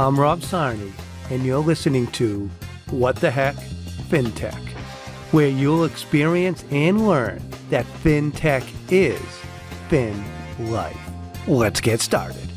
I'm Rob Sarney, and you're listening to What the Heck Fintech, where you'll experience and learn that fintech is Fin Life. Let's get started.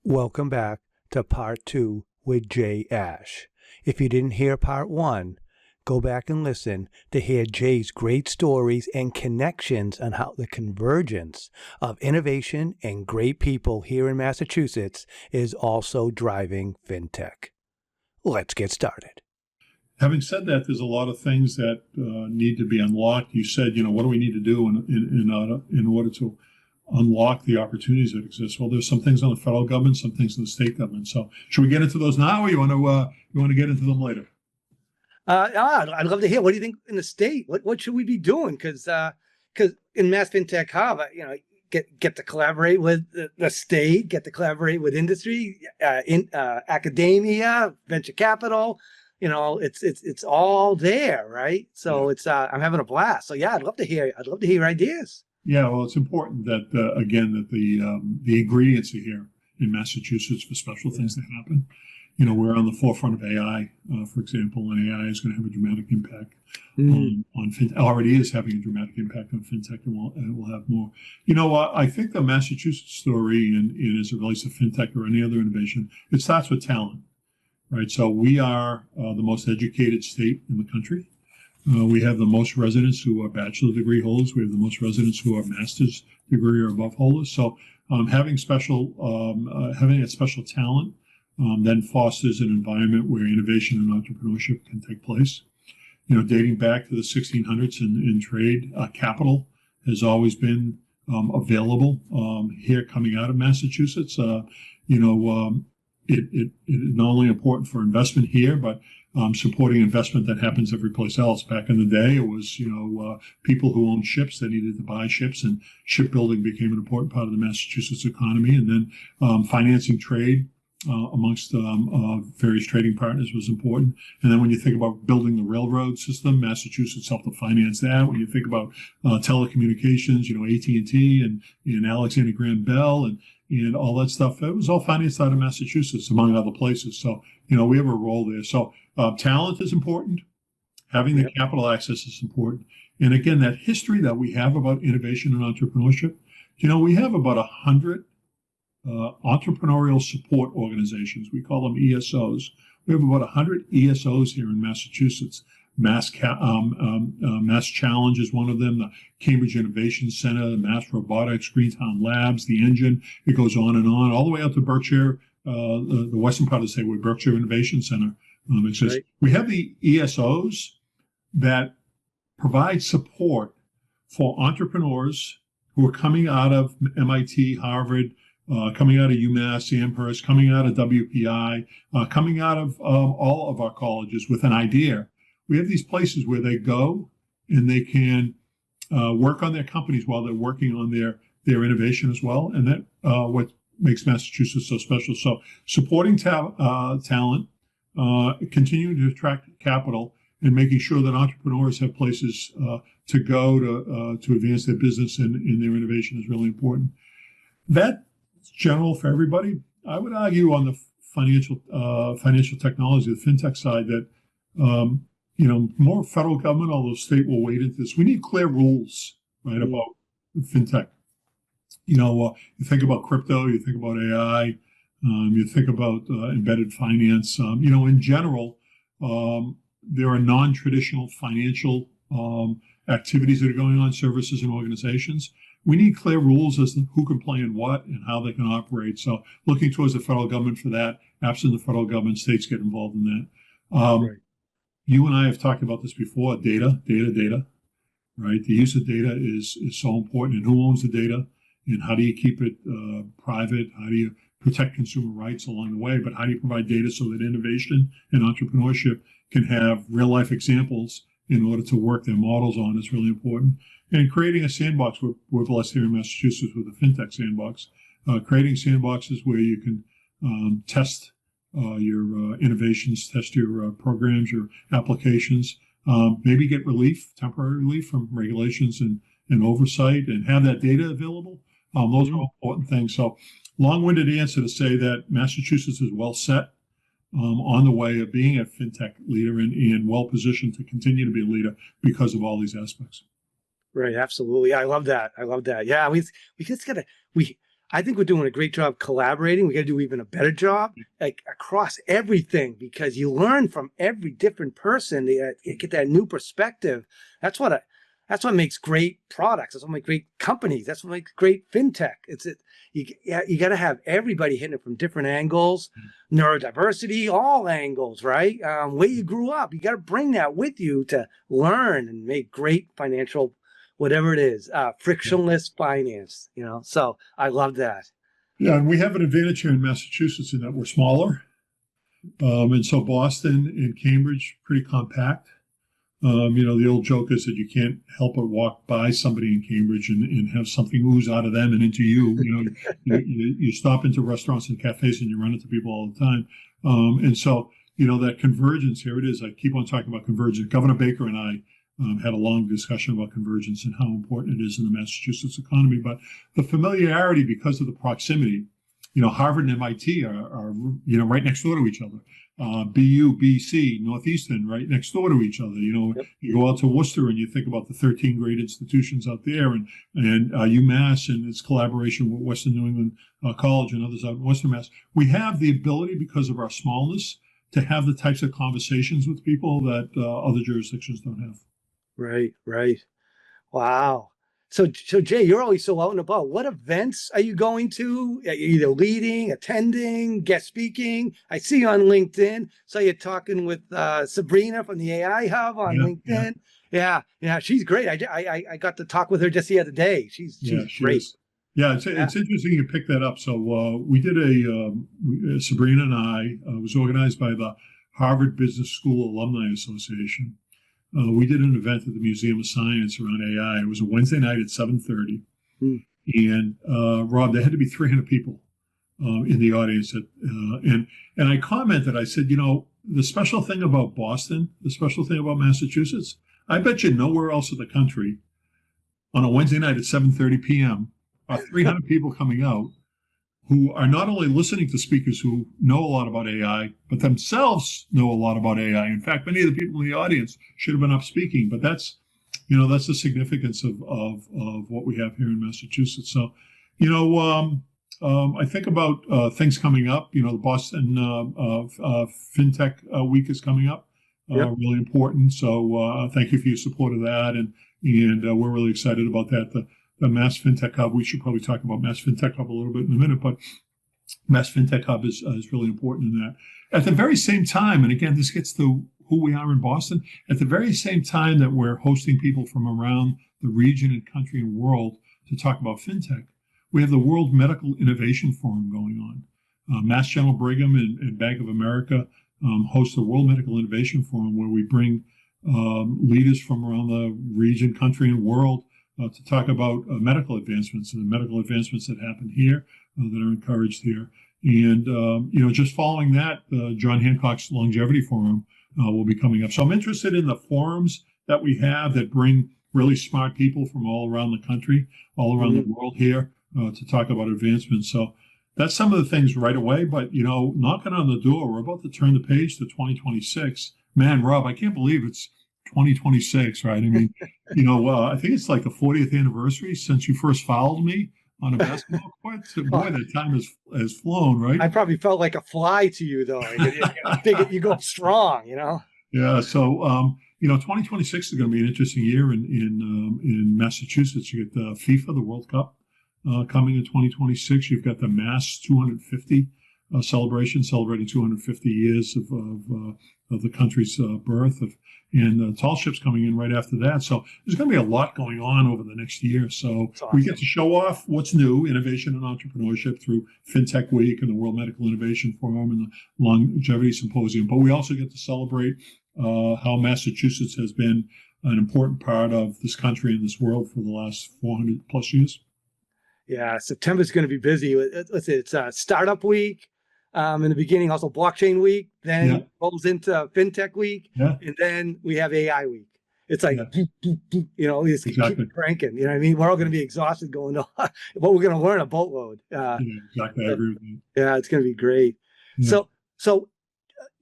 Welcome back to Part 2 with Jay Ash. If you didn't hear Part 1, go back and listen to hear Jay's great stories and connections on how the convergence of innovation and great people here in Massachusetts is also driving fintech. Let's get started. Having said that, there's a lot of things that need to be unlocked. You said, what do we need to do in order to unlock the opportunities that exist? Well, there's some things on the federal government, some things in the state government. So should we get into those now, or you want to get into them later? I'd love to hear. What do you think in the state? What should we be doing? Because in Mass Fintech Hub, get to collaborate with the state, get to collaborate with industry, academia, venture capital. It's all there, right? So It's I'm having a blast. So yeah, I'd love to hear your ideas. Yeah, well, it's important that the ingredients are here in Massachusetts for special things to happen. We're on the forefront of AI, for example, and AI is going to have a dramatic impact on fintech. Already is having a dramatic impact on fintech, and we'll have more. I think the Massachusetts story, and as it relates to fintech or any other innovation, it starts with talent, right? So we are the most educated state in the country. We have the most residents who are bachelor degree holders. We have the most residents who are master's degree or above holders. So having that special talent then fosters an environment where innovation and entrepreneurship can take place. Dating back to the 1600s in trade, capital has always been available here coming out of Massachusetts. It is not only important for investment here, but supporting investment that happens every place else. Back in the day, it was, people who owned ships that needed to buy ships, and shipbuilding became an important part of the Massachusetts economy. And then financing trade amongst various trading partners was important. And then when you think about building the railroad system, Massachusetts helped to finance that. When you think about telecommunications, AT&T and Alexander Graham Bell and all that stuff, it was all financed out of Massachusetts, among other places. So, we have a role there. So talent is important. Having the capital access is important. And again, that history that we have about innovation and entrepreneurship, we have about 100 entrepreneurial support organizations. We call them ESOs. We have about 100 ESOs here in Massachusetts. Mass Challenge is one of them, the Cambridge Innovation Center, the Mass Robotics, Greentown Labs, the Engine. It goes on, all the way out to Berkshire, the western part of the state, where Berkshire Innovation Center exists. Right. We have the ESOs that provide support for entrepreneurs who are coming out of MIT, Harvard, coming out of UMass, Amherst, coming out of WPI, coming out of all of our colleges with an idea. We have these places where they go and they can work on their companies while they're working on their innovation as well. And that what makes Massachusetts so special. So supporting talent, continuing to attract capital, and making sure that entrepreneurs have places to go to advance their business and their innovation is really important. That's general for everybody. I would argue on the financial technology, the fintech side, that more federal government, although state will wade into this. We need clear rules, right, about fintech. You think about crypto, you think about AI, you think about embedded finance. In general, there are non-traditional financial activities that are going on, services and organizations. We need clear rules as to who can play in what and how they can operate. So looking towards the federal government for that. Absent the federal government, states get involved in that. Right. You and I have talked about this before, data, right? The use of data is so important, and who owns the data, and how do you keep it private? How do you protect consumer rights along the way? But how do you provide data so that innovation and entrepreneurship can have real life examples in order to work their models on is really important. And creating a sandbox, we're blessed here in Massachusetts with a fintech sandbox, creating sandboxes where you can test your innovations, test your programs, your applications, maybe get temporary relief from regulations and oversight, and have that data available. Those are all important things. So long-winded answer to say that Massachusetts is well set on the way of being a fintech leader and well positioned to continue to be a leader because of all these aspects. Right, absolutely. I love that. I love that. Yeah, we just gotta I think we're doing a great job collaborating. We gotta do even a better job, like across everything, because you learn from every different person. You get that new perspective. That's what makes great products. That's what makes great companies. That's what makes great fintech. You got to have everybody hitting it from different angles, neurodiversity, all angles, right? Where you grew up, you got to bring that with you to learn and make great financial, whatever it is, frictionless finance. So I love that. Yeah, and we have an advantage here in Massachusetts in that we're smaller, and so Boston and Cambridge pretty compact. The old joke is that you can't help but walk by somebody in Cambridge and have something ooze out of them and into you. You stop into restaurants and cafes and you run into people all the time. And so, that convergence, here it is. I keep on talking about convergence. Governor Baker and I had a long discussion about convergence and how important it is in the Massachusetts economy. But the familiarity, because of the proximity, Harvard and MIT are right next door to each other. BU, BC, Northeastern, right next door to each other. Yep. You go out to Worcester and you think about the 13 great institutions out there, and UMass and its collaboration with Western New England College and others out in Western Mass. We have the ability, because of our smallness, to have the types of conversations with people that other jurisdictions don't have. Right, right. Wow. So Jay, you're always so out and about. What events are you going to? Are you either leading, attending, guest speaking? I see you on LinkedIn. So you're talking with Sabrina from the AI Hub on LinkedIn. Yeah, she's great. I got to talk with her just the other day. She's great. Yeah, it's interesting you pick that up. So we did Sabrina and I, was organized by the Harvard Business School Alumni Association. We did an event at the Museum of Science around AI. It was a Wednesday night at 7:30. And Rob, there had to be 300 people in the audience. And I commented, I said, the special thing about Boston, the special thing about Massachusetts, I bet you nowhere else in the country on a Wednesday night at 7:30 p.m. are 300 people coming out who are not only listening to speakers who know a lot about AI, but themselves know a lot about AI. In fact, many of the people in the audience should have been up speaking, but that's the significance of what we have here in Massachusetts. So, I think about things coming up. The Boston FinTech Week is coming up, really important. So thank you for your support of that, and we're really excited about that. The Mass Fintech Hub. We should probably talk about Mass Fintech Hub a little bit in a minute, but Mass Fintech Hub is really important in that. At the very same time, and again, this gets to who we are in Boston, at the very same time that we're hosting people from around the region and country and world to talk about fintech, we have the World Medical Innovation Forum going on. Mass General Brigham and Bank of America host the World Medical Innovation Forum, where we bring leaders from around the region, country, and world to talk about medical advancements and the medical advancements that happen here that are encouraged here. And, just following that, John Hancock's Longevity Forum will be coming up. So I'm interested in the forums that we have that bring really smart people from all around the country, all around the world here to talk about advancements. So that's some of the things right away. But, knocking on the door, we're about to turn the page to 2026. Man, Rob, I can't believe it's 2026, right? I mean, I think it's like the 40th anniversary since you first fouled me on a basketball court. Boy, that time has flown, right? I probably felt like a fly to you, though. You go strong, Yeah. So, 2026 is going to be an interesting year in Massachusetts. You get the FIFA, the World Cup, coming in 2026. You've got the Mass 250 celebration, celebrating 250 years of the country's birth, and tall ships coming in right after that. So there's going to be a lot going on over the next year. So awesome. We get to show off what's new, innovation and entrepreneurship, through FinTech Week and the World Medical Innovation Forum and the Longevity Symposium. But we also get to celebrate how Massachusetts has been an important part of this country and this world for the last 400 plus years. Yeah, September's going to be busy. It's Startup Week. In the beginning, also Blockchain Week, then rolls into FinTech Week, and then we have AI Week. It's like, Yeah, boop, boop, boop, you just keep exactly. cranking. You know what I mean? We're all going to be exhausted going on, but we're going to learn a boatload. Yeah, exactly. I agree with you. Yeah, it's going to be great. Yeah. So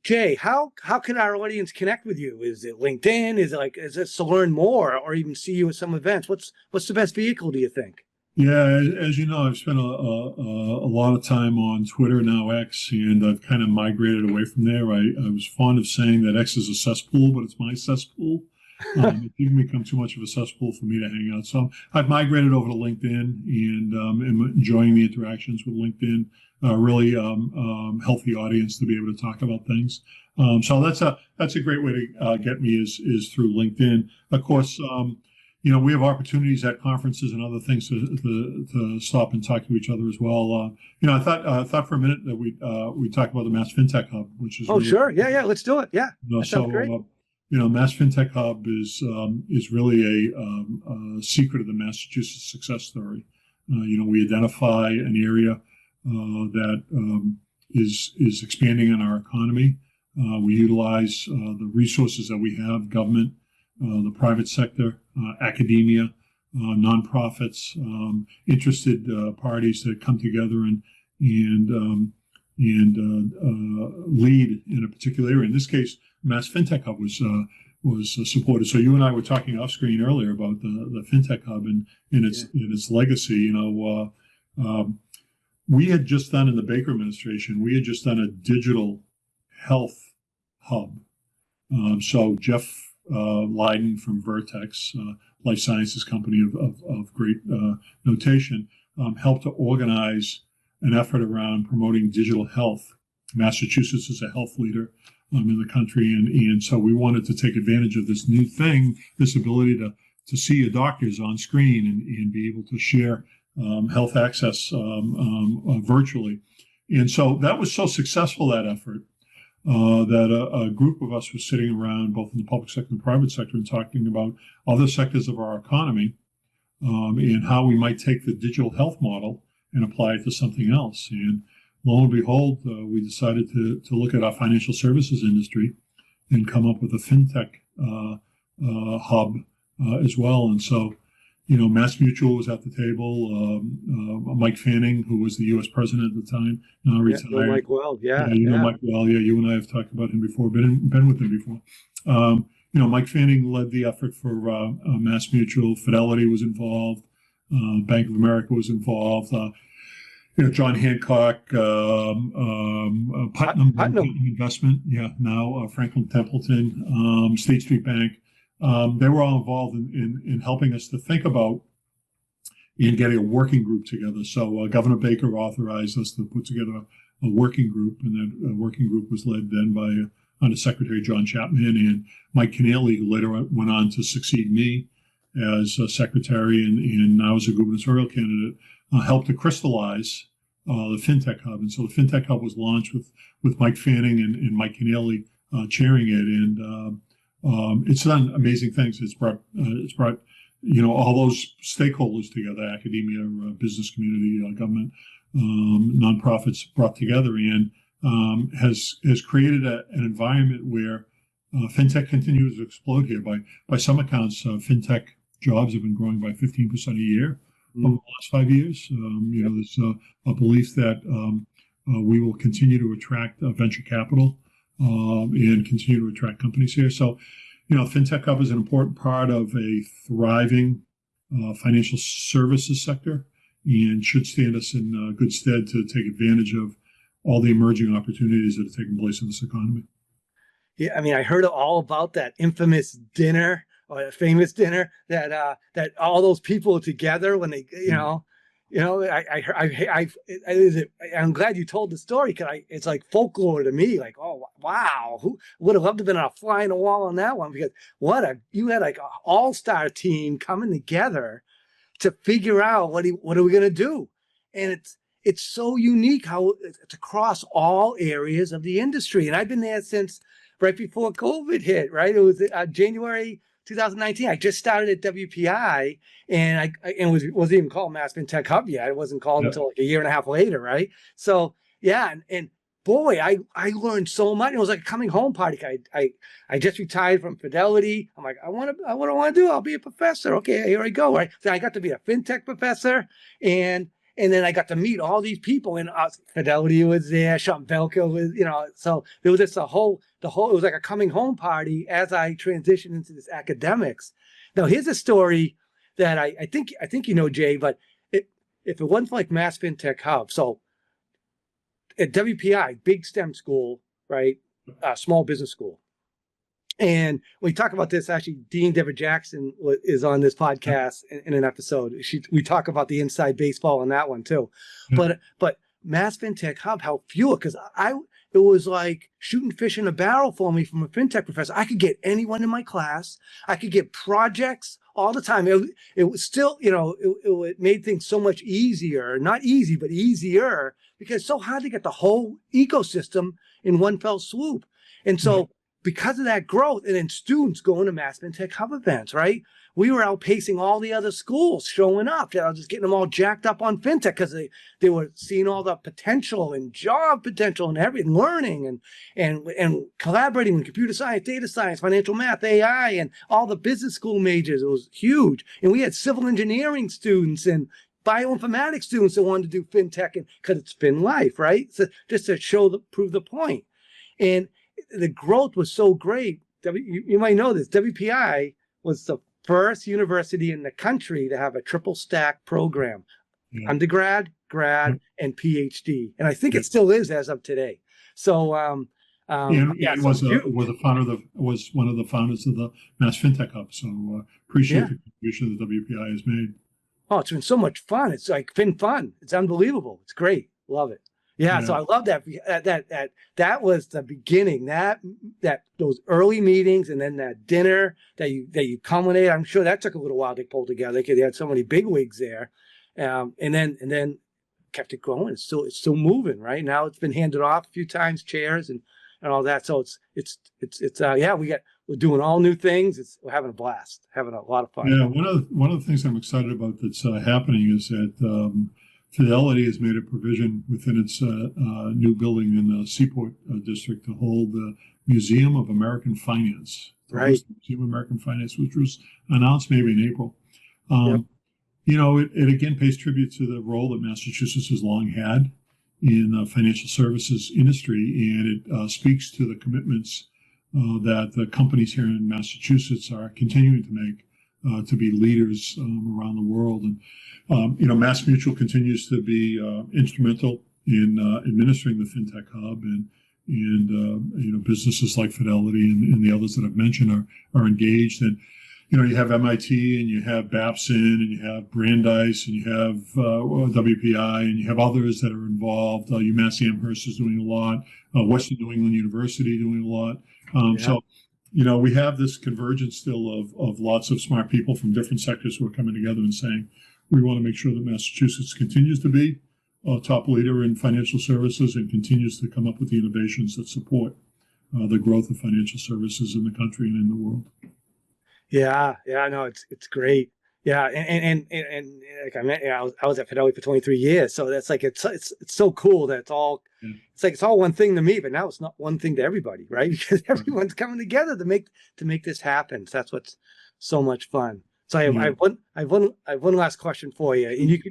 Jay, how can our audience connect with you? Is it LinkedIn? Is this to learn more or even see you at some events? What's the best vehicle, do you think? Yeah, as you know, I've spent a lot of time on Twitter, now X, and I've kind of migrated away from there. I was fond of saying that X is a cesspool, but it's my cesspool. It didn't become too much of a cesspool for me to hang out. So I've migrated over to LinkedIn and am enjoying the interactions with LinkedIn. Really healthy audience to be able to talk about things. So that's a great way to get me is through LinkedIn. Of course, we have opportunities at conferences and other things to stop and talk to each other as well. I thought for a minute that we talk about the Mass Fintech Hub, which is Oh, really, sure. Yeah, let's do it. Yeah, that sounds so. great. Mass Fintech Hub is really a secret of the Massachusetts success story. We identify an area that is expanding in our economy. We utilize the resources that we have, government, the private sector, academia, nonprofits, interested parties that come together and lead in a particular area. In this case, Mass Fintech Hub was supported. So you and I were talking off screen earlier about the Fintech Hub and its legacy. We had just done in the Baker administration, we had just done a digital health hub. So Jeff Leiden from Vertex, life sciences company of great notation, helped to organize an effort around promoting digital health. Massachusetts is a health leader in the country, and so we wanted to take advantage of this new thing, this ability to see your doctors on screen and be able to share health access virtually. And so that was so successful, that effort, that a group of us was sitting around both in the public sector and private sector and talking about other sectors of our economy and how we might take the digital health model and apply it to something else. And lo and behold, we decided to look at our financial services industry and come up with a fintech hub as well. And so, Mass Mutual was at the table. Mike Fanning, who was the U.S. president at the time, now retired. Yeah, Mike well. Yeah, Mike well. Yeah, you and I have talked about him before. Been with him before. Mike Fanning led the effort for Mass Mutual. Fidelity was involved. Bank of America was involved. John Hancock, Putnam Investment, now Franklin Templeton, State Street Bank. They were all involved in helping us to think about and getting a working group together. So Governor Baker authorized us to put together a working group, and that working group was led then by Undersecretary John Chapman and Mike Keneally, who later went on to succeed me as secretary and now as a gubernatorial candidate, helped to crystallize the FinTech Hub. And so the FinTech Hub was launched with Mike Fanning and Mike Keneally chairing it. And it's done amazing things. It's brought all those stakeholders together, academia, business community, government, nonprofits brought together, and has created an environment where fintech continues to explode here. By some accounts, fintech jobs have been growing by 15% a year over the last 5 years. There's a belief that we will continue to attract venture capital and continue to attract companies here. So, FinTech Hub is an important part of a thriving financial services sector and should stand us in good stead to take advantage of all the emerging opportunities that are taking place in this economy. Yeah, I mean, I heard all about that infamous dinner or famous dinner that all those people together when they, I'm glad you told the story because it's like folklore to me. Like, oh wow, who would have loved to have been on a fly on the wall on that one? Because you had like an all-star team coming together to figure out what are we gonna do, and it's so unique how it's across all areas of the industry. And I've been there since right before COVID hit. Right, it was January 2019. I just started at WPI, and wasn't even called Mass Fintech Hub yet. It wasn't called until like a year and a half later, right? So yeah, and boy, I learned so much. It was like a coming home party. I just retired from Fidelity. I'm like, what do I want to do? I'll be a professor. Okay, here I go. Right. So I got to be a fintech professor, and then I got to meet all these people. And Fidelity was there. Sean Velko was, so there was just it was like a coming home party as I transitioned into this academics. Now here's a story that I think Jay, but if it wasn't for like Mass Fintech Hub, so at WPI, big STEM school, right? Small business school. And we talk about this, actually, Dean Deborah Jackson is on this podcast in an episode. We talk about the inside baseball on that one too. But Mass Fintech Hub helped fuel it, because it was like shooting fish in a barrel for me from a fintech professor. I could get anyone in my class. I could get projects all the time. It was still, it made things so much easier. Not easy, but easier, because it's so hard to get the whole ecosystem in one fell swoop. And so because of that growth, and then students going to Mass Fintech Hub events, right? We were outpacing all the other schools showing up. I was just getting them all jacked up on fintech because they were seeing all the potential and job potential and everything, learning and collaborating with computer science, data science, financial math, AI, and all the business school majors. It was huge. And we had civil engineering students and bioinformatics students that wanted to do fintech, and because it's fin life, right? So just to prove the point. And the growth was so great. You might know this. WPI was the first university in the country to have a triple stack program, undergrad, grad, and PhD. And I think it still is as of today. So, was one of the founders of the Mass Fintech Hub. So appreciate the contribution that WPI has made. Oh, it's been so much fun. It's like been fun. It's unbelievable. It's great. Love it. Yeah, so I love that. That was the beginning. That those early meetings, and then that dinner that you culminate. I'm sure that took a little while to pull together because they had so many big wigs there, and then kept it growing. It's still moving. Right now, it's been handed off a few times, chairs and all that. So we're doing all new things. We're having a blast, having a lot of fun. Yeah, one of the things I'm excited about that's happening is that. Fidelity has made a provision within its new building in the Seaport District to hold the Museum of American Finance. Right. Museum of American Finance, which was announced maybe in April. It again pays tribute to the role that Massachusetts has long had in the financial services industry, and it speaks to the commitments that the companies here in Massachusetts are continuing to make to be leaders around the world. And Mass Mutual continues to be instrumental in administering the FinTech Hub, and businesses like Fidelity and the others that I've mentioned are engaged. And you have MIT, and you have Babson, and you have Brandeis, and you have WPI, and you have others that are involved. UMass Amherst is doing a lot. Western New England University doing a lot. So we have this convergence still of lots of smart people from different sectors who are coming together and saying, we want to make sure that Massachusetts continues to be a top leader in financial services and continues to come up with the innovations that support the growth of financial services in the country and in the world. Yeah, no, it's great. Yeah, and like I meant, I was at Fidelity for 23 years, so that's like it's so cool that it's all it's all one thing to me, but now it's not one thing to everybody, right? Because everyone's coming together to make this happen. So that's what's so much fun. So I have one last question for you,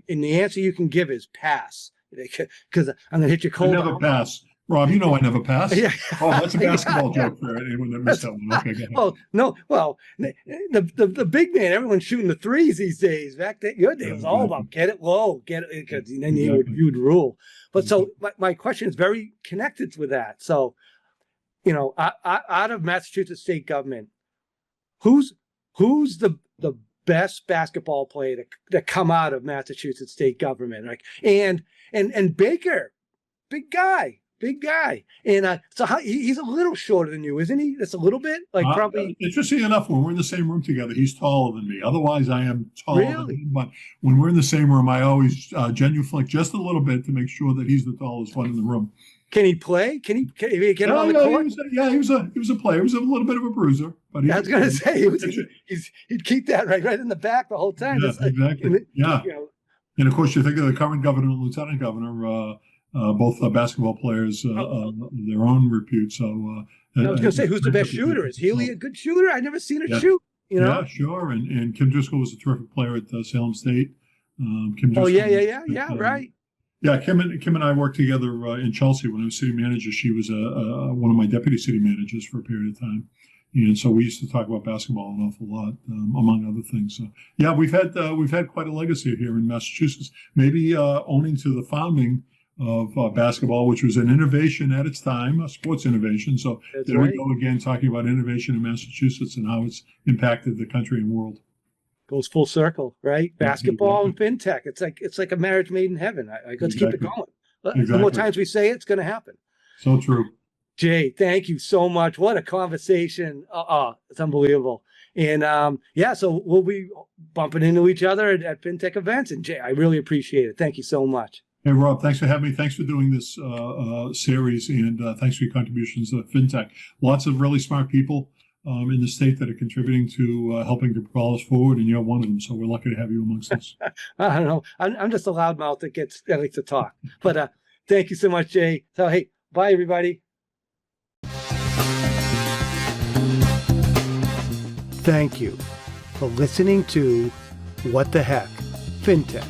and the answer you can give is pass, because I'm gonna hit you cold. I never pass. Rob, I never pass. Yeah. Oh, that's a basketball joke for anyone that missed that one. Okay, go ahead. Well, no. Well, the big man, everyone's shooting the threes these days. Back then, your day was all about get it low, get it, because then you would rule. But so my question is very connected with that. So, out of Massachusetts state government, who's the best basketball player to come out of Massachusetts state government? Like, and Baker, big guy. And so he's a little shorter than you, isn't he? That's a little bit, like probably. Interesting enough, when we're in the same room together, he's taller than me. Otherwise, I am taller than him. But when we're in the same room, I always genuflect just a little bit to make sure that he's the tallest one in the room. Can he play? Can he get on the court? He was a player. He was a little bit of a bruiser. But I was going to say he'd keep that right in the back the whole time. Yeah, exactly. And of course, you think of the current governor and lieutenant governor. both basketball players of their own repute. So I was going to say, who's the best shooter? Is Healy a good shooter? I've never seen her shoot. Yeah, sure. And Kim Driscoll was a terrific player at Salem State. Kim Driscoll right. Yeah, Kim and I worked together in Chelsea when I was city manager. She was one of my deputy city managers for a period of time. And so we used to talk about basketball an awful lot, among other things. So, yeah, we've had quite a legacy here in Massachusetts. Maybe owning to the founding of basketball, which was an innovation at its time, a sports innovation. So there we go again, talking about innovation in Massachusetts and how it's impacted the country and world. Goes full circle, right? Basketball and fintech. It's like a marriage made in heaven. Let's keep it going. The more times we say it, it's going to happen. So true. Jay, thank you so much. What a conversation. It's unbelievable. And so we'll be bumping into each other at fintech events. And Jay, I really appreciate it. Thank you so much. Hey, Rob, thanks for having me. Thanks for doing this series, and thanks for your contributions to fintech. Lots of really smart people in the state that are contributing to helping to propel us forward, and you're one of them. So we're lucky to have you amongst us. I don't know. I'm just a loudmouth that likes to talk. But thank you so much, Jay. So, hey, bye, everybody. Thank you for listening to What the Heck FinTech.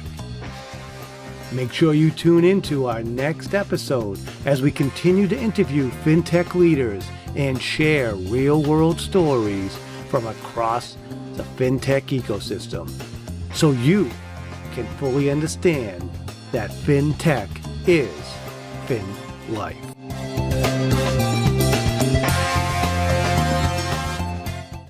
Make sure you tune into our next episode as we continue to interview fintech leaders and share real-world stories from across the fintech ecosystem so you can fully understand that fintech is fin life.